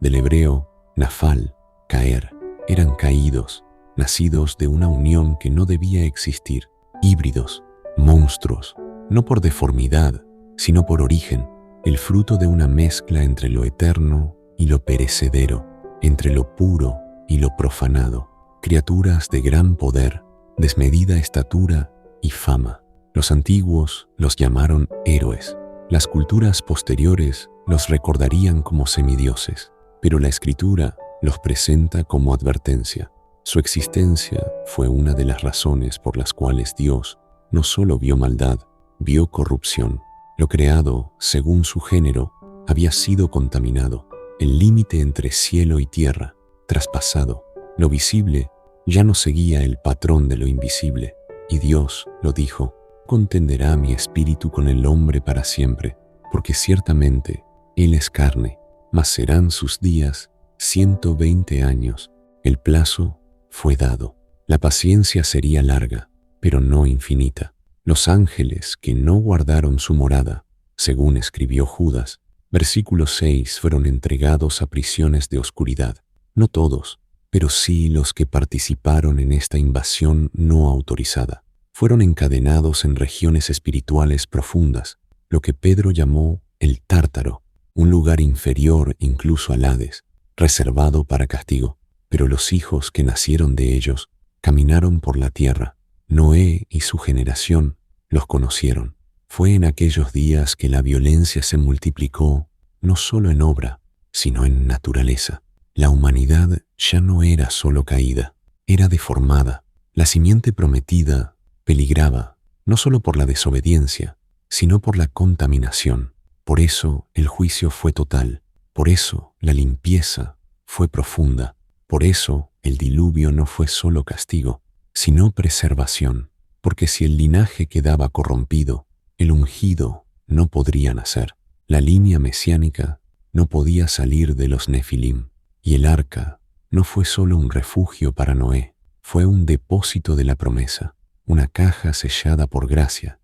del hebreo Nafal, caer, eran caídos, nacidos de una unión que no debía existir, híbridos, monstruos, no por deformidad, sino por origen, el fruto de una mezcla entre lo eterno y lo perecedero, entre lo puro y lo profanado, criaturas de gran poder, desmedida estatura y fama. Los antiguos los llamaron héroes. Las culturas posteriores los recordarían como semidioses, pero la Escritura los presenta como advertencia. Su existencia fue una de las razones por las cuales Dios no solo vio maldad, vio corrupción. Lo creado, según su género, había sido contaminado. El límite entre cielo y tierra, traspasado. Lo visible ya no seguía el patrón de lo invisible. Y Dios lo dijo: contenderá mi espíritu con el hombre para siempre, porque ciertamente él es carne, mas serán sus días 120 años. El plazo fue dado. La paciencia sería larga, pero no infinita. Los ángeles que no guardaron su morada, según escribió Judas, versículo 6, fueron entregados a prisiones de oscuridad. No todos, pero sí los que participaron en esta invasión no autorizada. Fueron encadenados en regiones espirituales profundas, lo que Pedro llamó el Tártaro, un lugar inferior incluso al Hades, reservado para castigo. Pero los hijos que nacieron de ellos caminaron por la tierra. Noé y su generación los conocieron. Fue en aquellos días que la violencia se multiplicó, no solo en obra, sino en naturaleza. La humanidad ya no era solo caída, era deformada. La simiente prometida peligraba, no solo por la desobediencia, sino por la contaminación. Por eso el juicio fue total, por eso la limpieza fue profunda, por eso el diluvio no fue solo castigo, sino preservación, porque si el linaje quedaba corrompido, el ungido no podría nacer. La línea mesiánica no podía salir de los Nefilim, y el arca no fue solo un refugio para Noé, fue un depósito de la promesa, una caja sellada por gracia.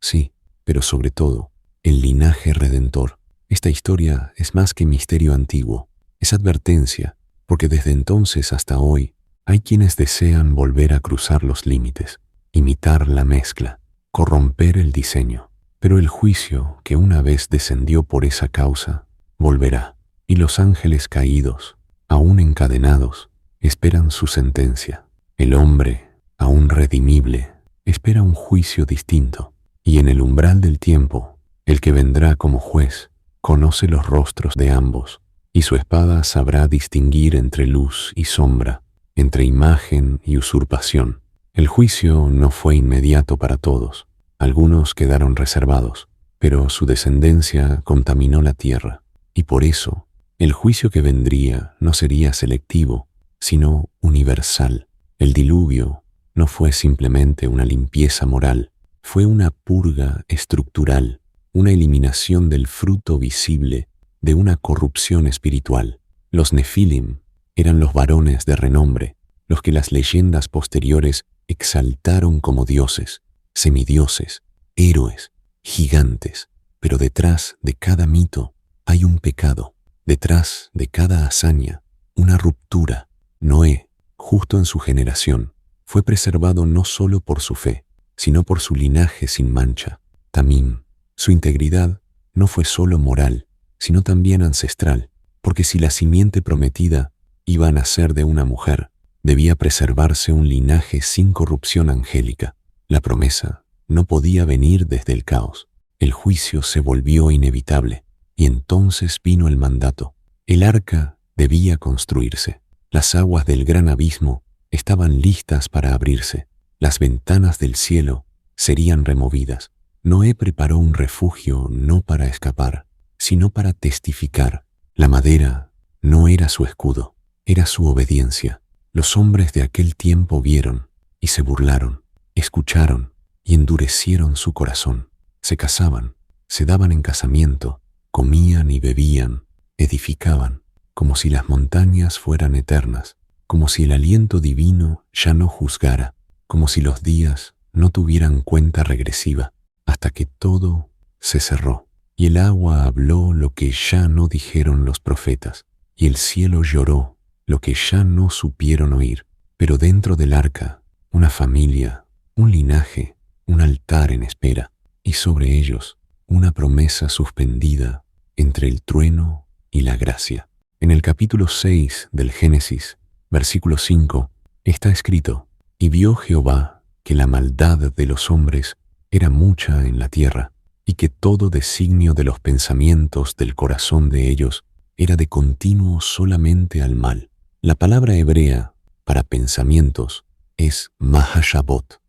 Sí, pero sobre todo, el linaje redentor. Esta historia es más que misterio antiguo, es advertencia, porque desde entonces hasta hoy hay quienes desean volver a cruzar los límites, imitar la mezcla, corromper el diseño. Pero el juicio que una vez descendió por esa causa volverá, y los ángeles caídos, aún encadenados, esperan su sentencia. El hombre, aún redimible, espera un juicio distinto, y en el umbral del tiempo, el que vendrá como juez conoce los rostros de ambos, y su espada sabrá distinguir entre luz y sombra, entre imagen y usurpación. El juicio no fue inmediato para todos. Algunos quedaron reservados, pero su descendencia contaminó la tierra, y por eso el juicio que vendría no sería selectivo, sino universal. El diluvio no fue simplemente una limpieza moral, fue una purga estructural, una eliminación del fruto visible de una corrupción espiritual. Los Nefilim eran los varones de renombre, los que las leyendas posteriores exaltaron como dioses, semidioses, héroes, gigantes. Pero detrás de cada mito hay un pecado, detrás de cada hazaña, una ruptura. Noé, justo en su generación, fue preservado no solo por su fe, sino por su linaje sin mancha. Tamín, su integridad no fue solo moral, sino también ancestral, porque si la simiente prometida iba a nacer de una mujer, debía preservarse un linaje sin corrupción angélica. La promesa no podía venir desde el caos. El juicio se volvió inevitable, y entonces vino el mandato. El arca debía construirse. Las aguas del gran abismo estaban listas para abrirse. Las ventanas del cielo serían removidas. Noé preparó un refugio no para escapar, sino para testificar. La madera no era su escudo, era su obediencia. Los hombres de aquel tiempo vieron y se burlaron, escucharon y endurecieron su corazón. Se casaban, se daban en casamiento, comían y bebían, edificaban, como si las montañas fueran eternas, como si el aliento divino ya no juzgara, como si los días no tuvieran cuenta regresiva, hasta que todo se cerró, y el agua habló lo que ya no dijeron los profetas, y el cielo lloró lo que ya no supieron oír. Pero dentro del arca, una familia, un linaje, un altar en espera, y sobre ellos, una promesa suspendida entre el trueno y la gracia. En el capítulo 6 del Génesis, versículo 5, está escrito: «Y vio Jehová que la maldad de los hombres era mucha en la tierra, y que todo designio de los pensamientos del corazón de ellos era de continuo solamente al mal». La palabra hebrea para pensamientos es mahashabot,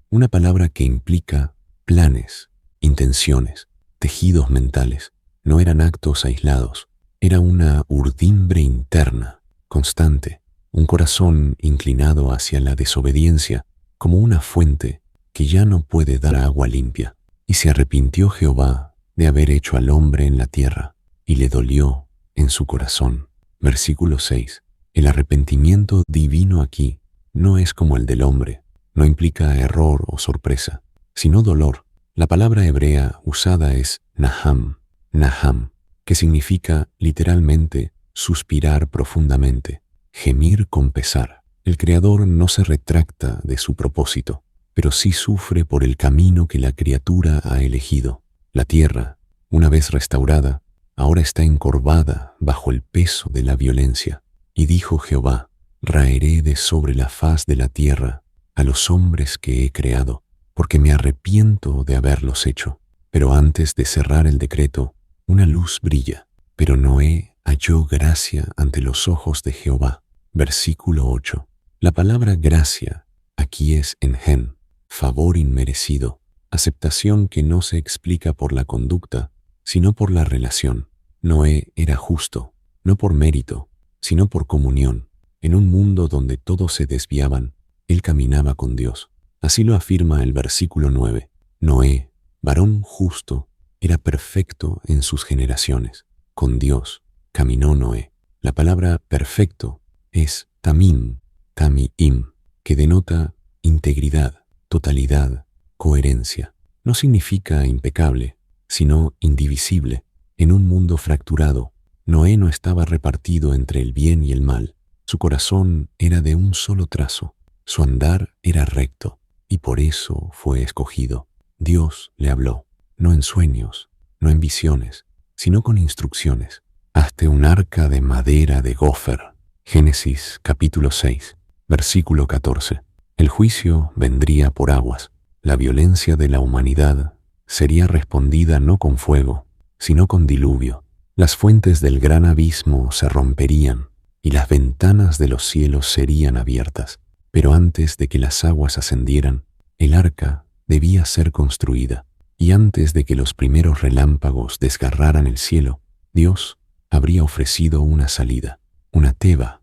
una palabra que implica planes, intenciones, tejidos mentales. No eran actos aislados, era una urdimbre interna, constante, un corazón inclinado hacia la desobediencia, como una fuente que ya no puede dar agua limpia. Y se arrepintió Jehová de haber hecho al hombre en la tierra, y le dolió en su corazón. Versículo 6. El arrepentimiento divino aquí no es como el del hombre, no implica error o sorpresa, sino dolor. La palabra hebrea usada es naham, que significa literalmente suspirar profundamente, gemir con pesar. El Creador no se retracta de su propósito, pero sí sufre por el camino que la criatura ha elegido. La tierra, una vez restaurada, ahora está encorvada bajo el peso de la violencia. Y dijo Jehová: raeré de sobre la faz de la tierra a los hombres que he creado, porque me arrepiento de haberlos hecho. Pero antes de cerrar el decreto, una luz brilla. Pero Noé halló gracia ante los ojos de Jehová. Versículo 8. La palabra gracia aquí es engen, favor inmerecido, aceptación que no se explica por la conducta, sino por la relación. Noé era justo, no por mérito, sino por comunión. En un mundo donde todos se desviaban, él caminaba con Dios. Así lo afirma el versículo 9. Noé, varón justo, era perfecto en sus generaciones. Con Dios caminó Noé. La palabra perfecto es tamim, que denota integridad, totalidad, coherencia. No significa impecable, sino indivisible. En un mundo fracturado, Noé no estaba repartido entre el bien y el mal. Su corazón era de un solo trazo. Su andar era recto, y por eso fue escogido. Dios le habló, no en sueños, no en visiones, sino con instrucciones. Hazte un arca de madera de gofer. Génesis capítulo 6, versículo 14. El juicio vendría por aguas. La violencia de la humanidad sería respondida no con fuego, sino con diluvio. Las fuentes del gran abismo se romperían y las ventanas de los cielos serían abiertas. Pero antes de que las aguas ascendieran, el arca debía ser construida. Y antes de que los primeros relámpagos desgarraran el cielo, Dios habría ofrecido una salida, una teba,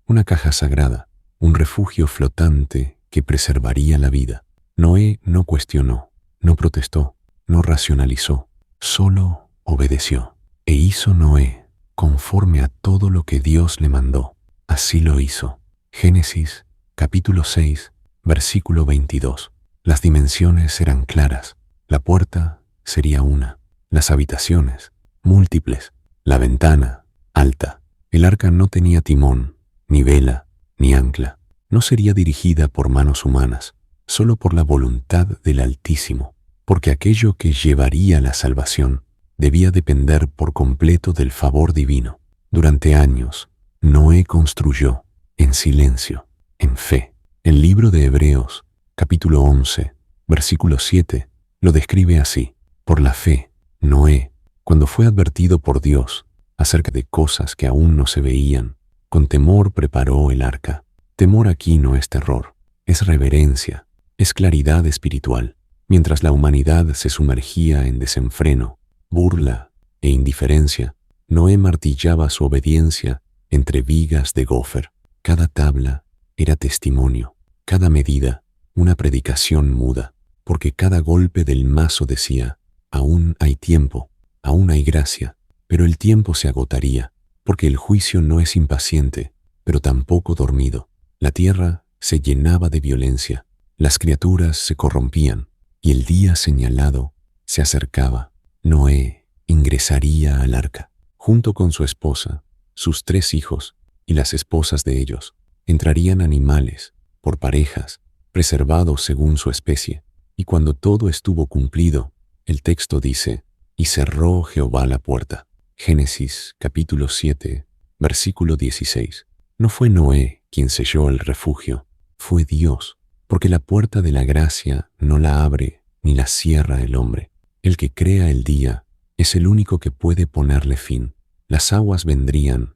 una caja sagrada, un refugio flotante que preservaría la vida. Noé no cuestionó, no protestó, no racionalizó, solo obedeció. E hizo Noé conforme a todo lo que Dios le mandó. Así lo hizo. Génesis capítulo 6, versículo 22. Las dimensiones eran claras. La puerta sería una, las habitaciones múltiples, la ventana alta. El arca no tenía timón, ni vela, ni ancla. No sería dirigida por manos humanas, solo por la voluntad del Altísimo, porque aquello que llevaría la salvación debía depender por completo del favor divino. Durante años, Noé construyó, en silencio, en fe. El libro de Hebreos, capítulo 11, versículo 7, lo describe así: por la fe, Noé, cuando fue advertido por Dios acerca de cosas que aún no se veían, con temor preparó el arca. Temor aquí no es terror, es reverencia, es claridad espiritual. Mientras la humanidad se sumergía en desenfreno, burla e indiferencia, Noé martillaba su obediencia entre vigas de gofer. Cada tabla era testimonio, cada medida una predicación muda, porque cada golpe del mazo decía: aún hay tiempo, aún hay gracia, pero el tiempo se agotaría, porque el juicio no es impaciente, pero tampoco dormido. La tierra se llenaba de violencia, las criaturas se corrompían, y el día señalado se acercaba. Noé ingresaría al arca, junto con su esposa, sus 3 hijos y las esposas de ellos. Entrarían animales, por parejas, preservados según su especie. Y cuando todo estuvo cumplido, el texto dice, y cerró Jehová la puerta. Génesis capítulo 7, versículo 16. No fue Noé quien selló el refugio, fue Dios, porque la puerta de la gracia no la abre ni la cierra el hombre. El que crea el día es el único que puede ponerle fin. Las aguas vendrían,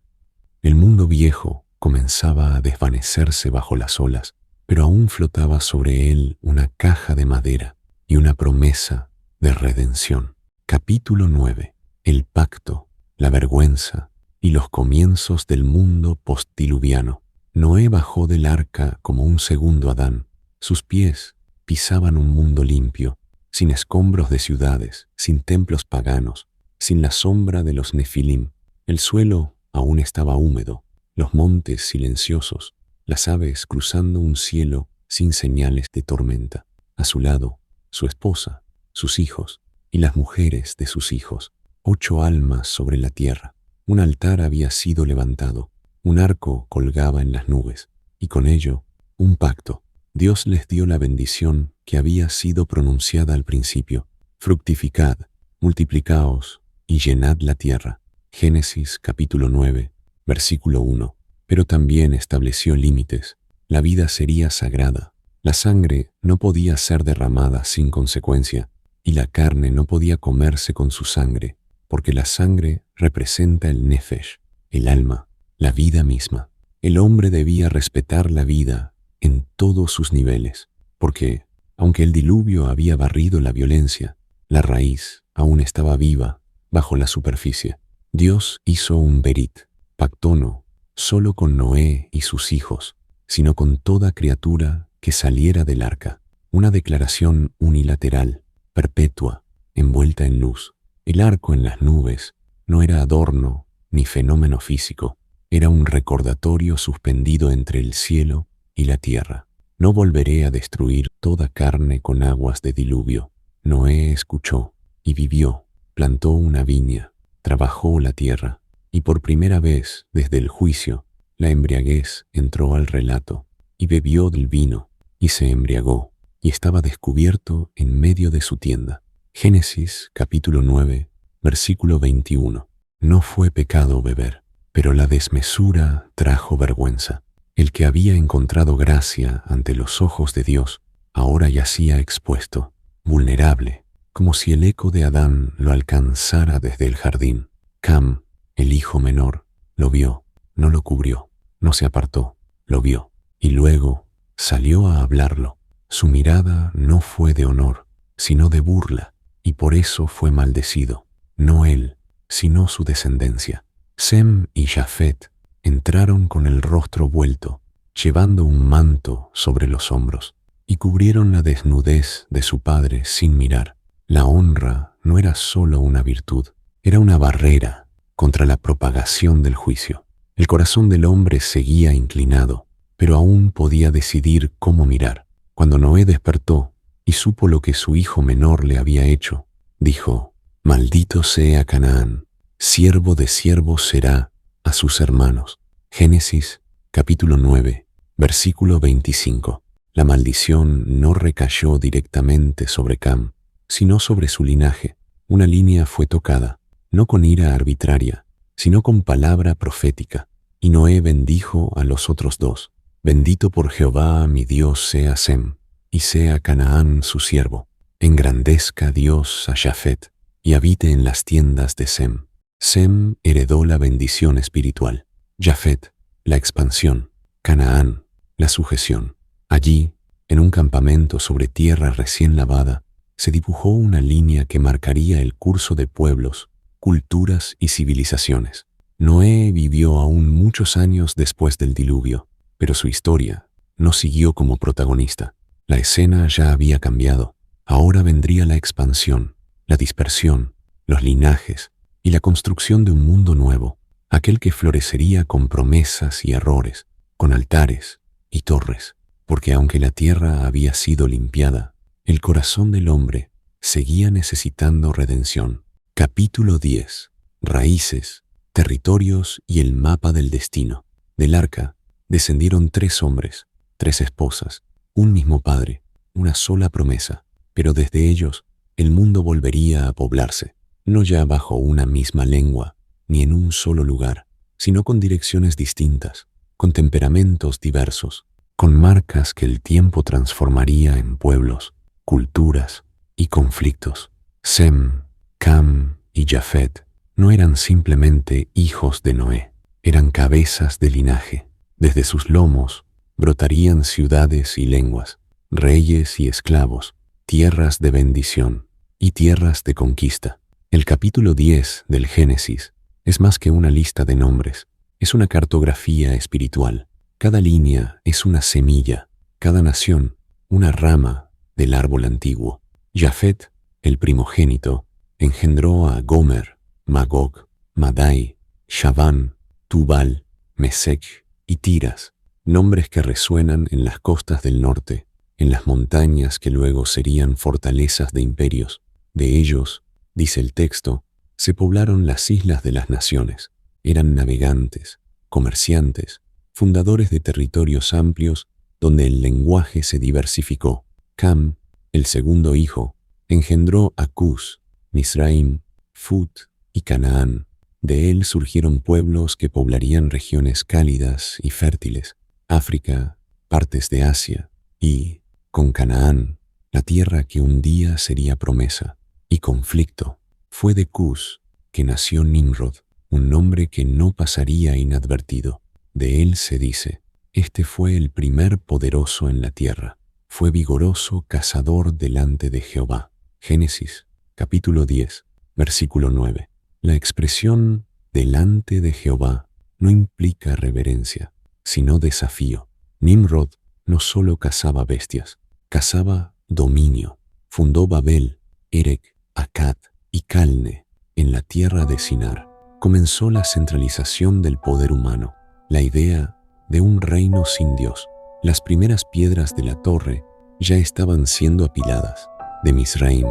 el mundo viejo comenzaba a desvanecerse bajo las olas, pero aún flotaba sobre él una caja de madera y una promesa de redención. Capítulo 9. El pacto, la vergüenza y los comienzos del mundo postdiluviano. Noé bajó del arca como un segundo Adán. Sus pies pisaban un mundo limpio, sin escombros de ciudades, sin templos paganos, sin la sombra de los nefilim. El suelo aún estaba húmedo, los montes silenciosos, las aves cruzando un cielo sin señales de tormenta. A su lado, su esposa, sus hijos y las mujeres de sus hijos, 8 almas sobre la tierra. Un altar había sido levantado, un arco colgaba en las nubes, y con ello, un pacto. Dios les dio la bendición que había sido pronunciada al principio. Fructificad, multiplicaos y llenad la tierra. Génesis capítulo 9, versículo 1. Pero también estableció límites. La vida sería sagrada. La sangre no podía ser derramada sin consecuencia, y la carne no podía comerse con su sangre, porque la sangre representa el nefesh, el alma, la vida misma. El hombre debía respetar la vida en todos sus niveles, porque, aunque el diluvio había barrido la violencia, la raíz aún estaba viva bajo la superficie. Dios hizo un berit, pacto no solo con Noé y sus hijos, sino con toda criatura que saliera del arca. Una declaración unilateral, perpetua, envuelta en luz. El arco en las nubes no era adorno ni fenómeno físico, era un recordatorio suspendido entre el cielo y la tierra. No volveré a destruir toda carne con aguas de diluvio. Noé escuchó y vivió, plantó una viña, trabajó la tierra, y por primera vez desde el juicio, la embriaguez entró al relato, y bebió del vino, y se embriagó, y estaba descubierto en medio de su tienda. Génesis capítulo 9, versículo 21. No fue pecado beber, pero la desmesura trajo vergüenza. El que había encontrado gracia ante los ojos de Dios, ahora yacía expuesto, vulnerable, como si el eco de Adán lo alcanzara desde el jardín. Cam, el hijo menor, lo vio, no lo cubrió, no se apartó, lo vio, y luego salió a hablarlo. Su mirada no fue de honor, sino de burla, y por eso fue maldecido, no él, sino su descendencia. Sem y Jafet entraron con el rostro vuelto, llevando un manto sobre los hombros, y cubrieron la desnudez de su padre sin mirar. La honra no era solo una virtud, era una barrera contra la propagación del juicio. El corazón del hombre seguía inclinado, pero aún podía decidir cómo mirar. Cuando Noé despertó y supo lo que su hijo menor le había hecho, dijo: «Maldito sea Canaán, siervo de siervos será a sus hermanos». Génesis capítulo 9, versículo 25. La maldición no recayó directamente sobre Cam, sino sobre su linaje. Una línea fue tocada, no con ira arbitraria, sino con palabra profética. Y Noé bendijo a los otros dos. Bendito por Jehová mi Dios sea Sem, y sea Canaán su siervo. Engrandezca Dios a Jafet, y habite en las tiendas de Sem. Sem heredó la bendición espiritual, Jafet, la expansión, Canaán, la sujeción. Allí, en un campamento sobre tierra recién lavada, se dibujó una línea que marcaría el curso de pueblos, culturas y civilizaciones. Noé vivió aún muchos años después del diluvio, pero su historia no siguió como protagonista. La escena ya había cambiado. Ahora vendría la expansión, la dispersión, los linajes y la construcción de un mundo nuevo, aquel que florecería con promesas y errores, con altares y torres, porque aunque la tierra había sido limpiada, el corazón del hombre seguía necesitando redención. Capítulo 10. Raíces, territorios y el mapa del destino. Del arca descendieron 3 hombres, 3 esposas, un mismo padre, una sola promesa. pero desde ellos el mundo volvería a poblarse, no ya bajo una misma lengua, ni en un solo lugar, sino con direcciones distintas, con temperamentos diversos, con marcas que el tiempo transformaría en pueblos, culturas y conflictos. Sem, Cam y Jafet no eran simplemente hijos de Noé, eran cabezas de linaje. Desde sus lomos brotarían ciudades y lenguas, reyes y esclavos, tierras de bendición y tierras de conquista. El capítulo 10 del Génesis es más que una lista de nombres, es una cartografía espiritual. Cada línea es una semilla, cada nación una rama del árbol antiguo. Jafet, el primogénito, engendró a Gomer, Magog, Madai, Shaván, Tubal, Mesech y Tiras, nombres que resuenan en las costas del norte, en las montañas que luego serían fortalezas de imperios. De ellos, dice el texto, se poblaron las islas de las naciones. Eran navegantes, comerciantes, fundadores de territorios amplios donde el lenguaje se diversificó. Cam, el segundo hijo, engendró a Cus, Misraim, Fut y Canaán. De él surgieron pueblos que poblarían regiones cálidas y fértiles, África, partes de Asia y, con Canaán, la tierra que un día sería promesa y conflicto. Fue de Cus que nació Nimrod, un nombre que no pasaría inadvertido. De él se dice, este fue el primer poderoso en la tierra, fue vigoroso cazador delante de Jehová. Génesis, capítulo 10, versículo 9. La expresión delante de Jehová no implica reverencia, sino desafío. Nimrod no solo cazaba bestias, cazaba dominio. Fundó Babel, Erech, Akkad y Calne en la tierra de Sinar. Comenzó la centralización del poder humano, la idea de un reino sin Dios. Las primeras piedras de la torre ya estaban siendo apiladas. De Misraim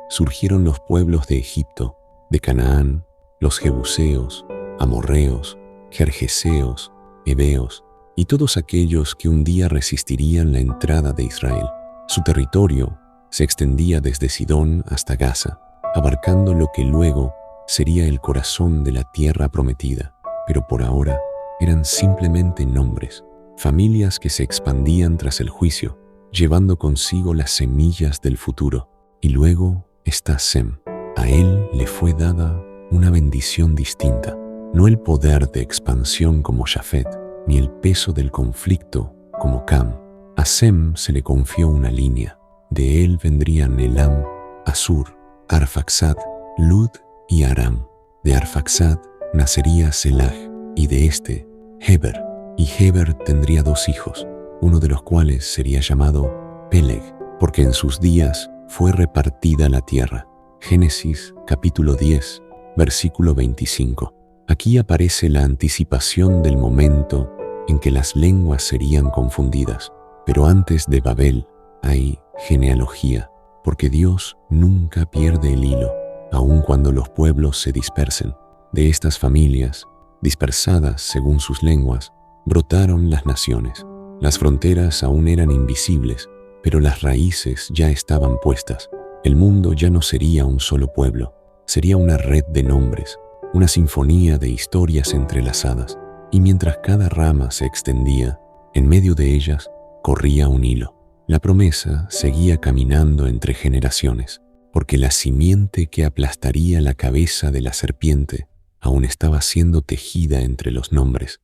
surgieron los pueblos de Egipto, de Canaán, los jebuseos, amorreos, gergeseos, heveos y todos aquellos que un día resistirían la entrada de Israel. Su territorio se extendía desde Sidón hasta Gaza, abarcando lo que luego sería el corazón de la tierra prometida, pero por ahora eran simplemente nombres, familias que se expandían tras el juicio, llevando consigo las semillas del futuro. Y luego está Sem. A él le fue dada una bendición distinta, no el poder de expansión como Jafet, ni el peso del conflicto como Cam. A Sem se le confió una línea. De él vendrían Elam, Asur, Arfaxad, Lud y Aram. De Arfaxad nacería Selah, y de este, Heber. Y Heber tendría dos hijos, uno de los cuales sería llamado Peleg, porque en sus días fue repartida la tierra. Génesis capítulo 10, versículo 25. Aquí aparece la anticipación del momento en que las lenguas serían confundidas. Pero antes de Babel hay genealogía, porque Dios nunca pierde el hilo, aun cuando los pueblos se dispersen. De estas familias, dispersadas según sus lenguas, brotaron las naciones. Las fronteras aún eran invisibles, pero las raíces ya estaban puestas. El mundo ya no sería un solo pueblo, sería una red de nombres, una sinfonía de historias entrelazadas, y mientras cada rama se extendía, en medio de ellas corría un hilo. La promesa seguía caminando entre generaciones, porque la simiente que aplastaría la cabeza de la serpiente aún estaba siendo tejida entre los nombres.